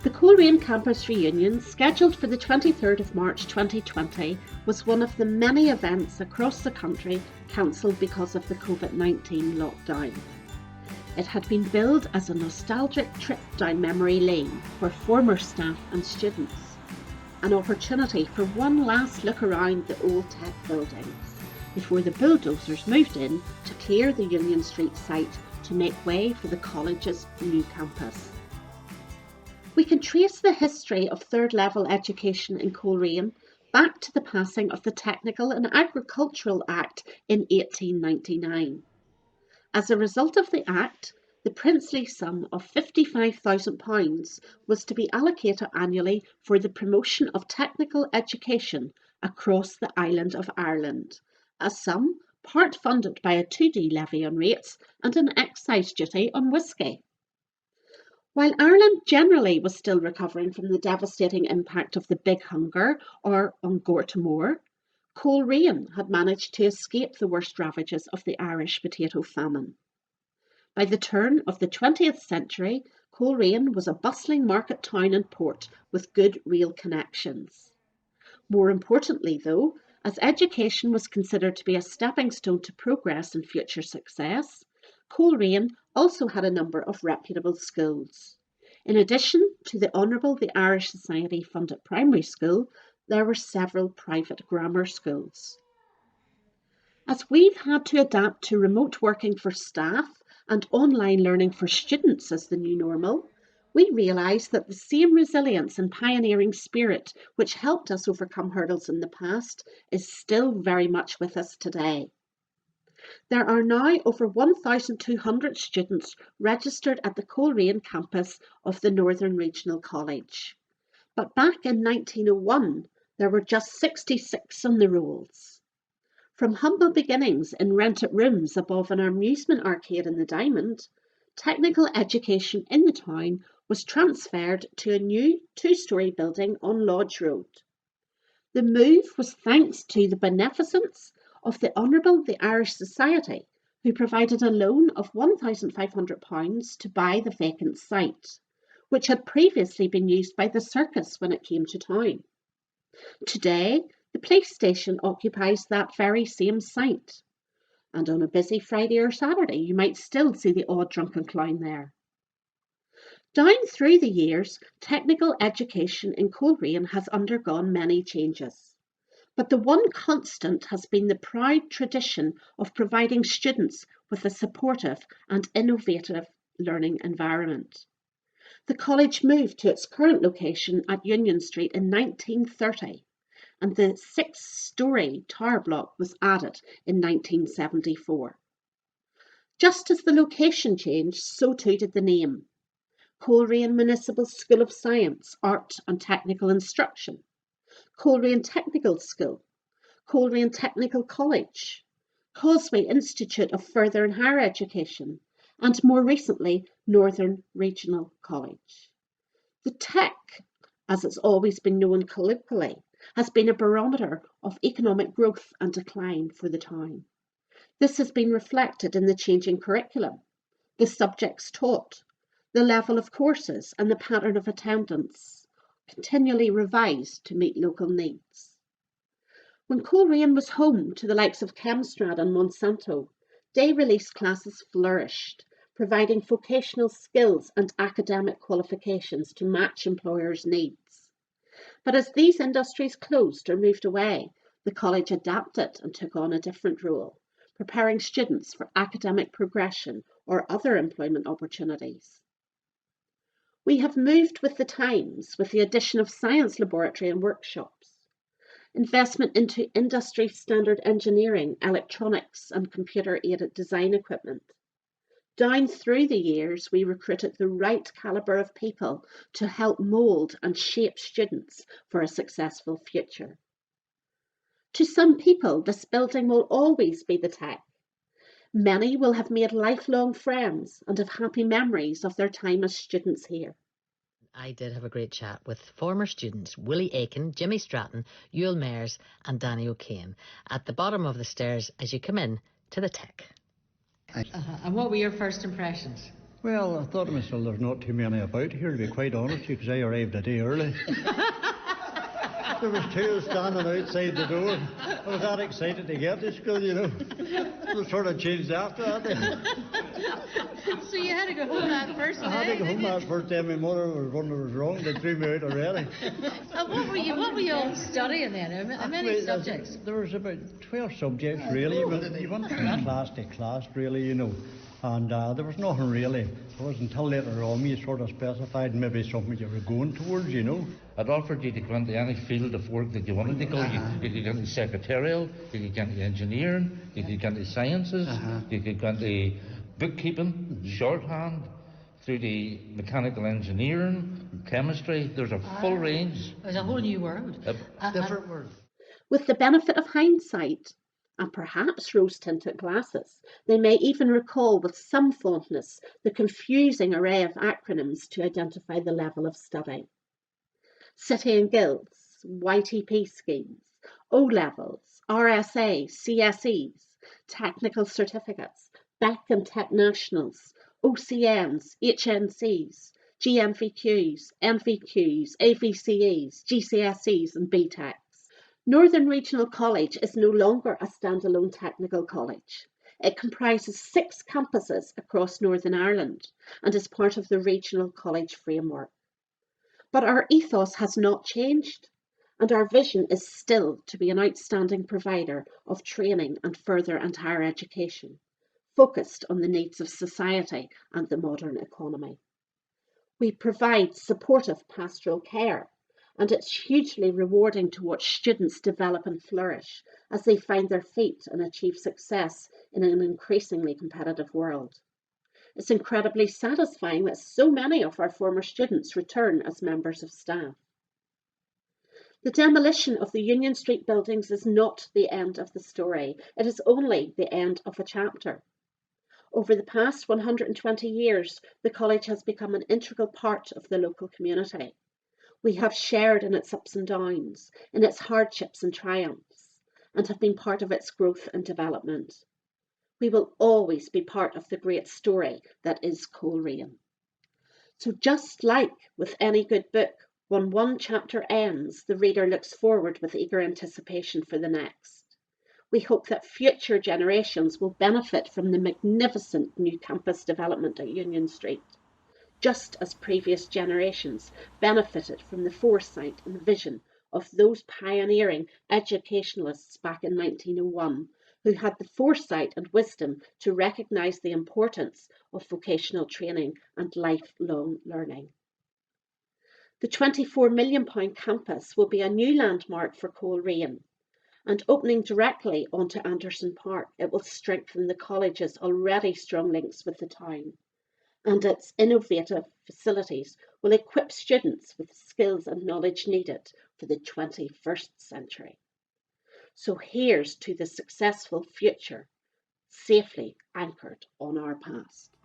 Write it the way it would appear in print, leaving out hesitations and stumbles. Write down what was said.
The Coleraine campus reunion, scheduled for the 23rd of March 2020, was one of the many events across the country cancelled because of the COVID-19 lockdown. It had been billed as a nostalgic trip down memory lane for former staff and students, an opportunity for one last look around the old tech buildings before the bulldozers moved in to clear the Union Street site to make way for the college's new campus. We can trace the history of third-level education in Coleraine back to the passing of the Technical and Agricultural Act in 1899. As a result of the Act, the princely sum of £55,000 was to be allocated annually for the promotion of technical education across the island of Ireland, a sum part funded by a 2D levy on rates and an excise duty on whisky. While Ireland generally was still recovering from the devastating impact of the Big Hunger or An Gorta Mór, Coleraine had managed to escape the worst ravages of the Irish potato famine. By the turn of the 20th century, Coleraine was a bustling market town and port with good rail connections. More importantly, though, as education was considered to be a stepping stone to progress and future success, Coleraine also had a number of reputable schools. In addition to the Honourable the Irish Society funded primary school, there were several private grammar schools. As we've had to adapt to remote working for staff and online learning for students as the new normal, we realise that the same resilience and pioneering spirit which helped us overcome hurdles in the past is still very much with us today. There are now over 1,200 students registered at the Coleraine campus of the Northern Regional College. But back in 1901, there were just 66 on the rolls. From humble beginnings in rented rooms above an amusement arcade in the Diamond, technical education in the town was transferred to a new two-storey building on Lodge Road. The move was thanks to the beneficence of the Honourable the Irish Society, who provided a loan of £1,500 to buy the vacant site, which had previously been used by the circus when it came to town. Today, the police station occupies that very same site, and on a busy Friday or Saturday you might still see the odd drunken clown there. Down through the years, technical education in Coleraine has undergone many changes. But the one constant has been the proud tradition of providing students with a supportive and innovative learning environment. The college moved to its current location at Union Street in 1930, and the 6-storey tower block was added in 1974. Just as the location changed, so too did the name. Coleraine Municipal School of Science, Art and Technical Instruction, Coleraine Technical School, Coleraine Technical College, Causeway Institute of Further and Higher Education, and more recently, Northern Regional College. The Tech, as it's always been known colloquially, has been a barometer of economic growth and decline for the town. This has been reflected in the changing curriculum, the subjects taught, the level of courses and the pattern of attendance, continually revised to meet local needs. When Coleraine was home to the likes of Chemstrad and Monsanto, day-release classes flourished, providing vocational skills and academic qualifications to match employers' needs. But as these industries closed or moved away, the college adapted and took on a different role, preparing students for academic progression or other employment opportunities. We have moved with the times with the addition of science laboratory and workshops, investment into industry standard engineering, electronics and computer-aided design equipment. Down through the years, we recruited the right calibre of people to help mould and shape students for a successful future. To some people, this building will always be the Tech. Many will have made lifelong friends and have happy memories of their time as students here. I did have a great chat with former students Willie Aiken, Jimmy Stratton, Yule Mayers and Danny O'Kane at the bottom of the stairs as you come in to the Tech. And what were your first impressions? Well, I thought to myself, there's not too many about here, to be quite honest with you, because I arrived a day early. There was two standing outside the door. I was that excited to get to school, you know. It was sort of changed after that. So you had to go home that first day? I had to go home that first day. My mother was wondering what was wrong. They threw me out already. What were you all studying then? How many subjects? There was about 12 subjects, really. You went from class to class, really, you know. And there was nothing really. It was until later on you sort of specified maybe something you were going towards, you know. It offered you to go into any field of work that you wanted to go. You could go into secretarial, you could go into engineering, you could go into sciences, you could go into bookkeeping, shorthand, through the mechanical engineering, chemistry. There's a full range. There's a whole new world. Different world. With the benefit of hindsight, and perhaps rose-tinted glasses, they may even recall with some fondness the confusing array of acronyms to identify the level of study. City and Guilds, YTP schemes, O-levels, RSA, CSEs, technical certificates, BEC and Tech Nationals, OCNs, HNCs, GMVQs, MVQs, AVCEs, GCSEs and BTECs. Northern Regional College is no longer a standalone technical college. It comprises 6 campuses across Northern Ireland and is part of the Regional College framework. But our ethos has not changed, and our vision is still to be an outstanding provider of training and further and higher education, focused on the needs of society and the modern economy. We provide supportive pastoral care, and it's hugely rewarding to watch students develop and flourish as they find their feet and achieve success in an increasingly competitive world. It's incredibly satisfying that so many of our former students return as members of staff. The demolition of the Union Street buildings is not the end of the story. It is only the end of a chapter. Over the past 120 years, the college has become an integral part of the local community. We have shared in its ups and downs, in its hardships and triumphs, and have been part of its growth and development. We will always be part of the great story that is Coleraine. So just like with any good book, when one chapter ends, the reader looks forward with eager anticipation for the next. We hope that future generations will benefit from the magnificent new campus development at Union Street, just as previous generations benefited from the foresight and vision of those pioneering educationalists back in 1901, who had the foresight and wisdom to recognise the importance of vocational training and lifelong learning. The £24 million campus will be a new landmark for Coleraine, and opening directly onto Anderson Park, it will strengthen the college's already strong links with the town, and its innovative facilities will equip students with the skills and knowledge needed for the 21st century. So here's to the successful future, safely anchored on our past.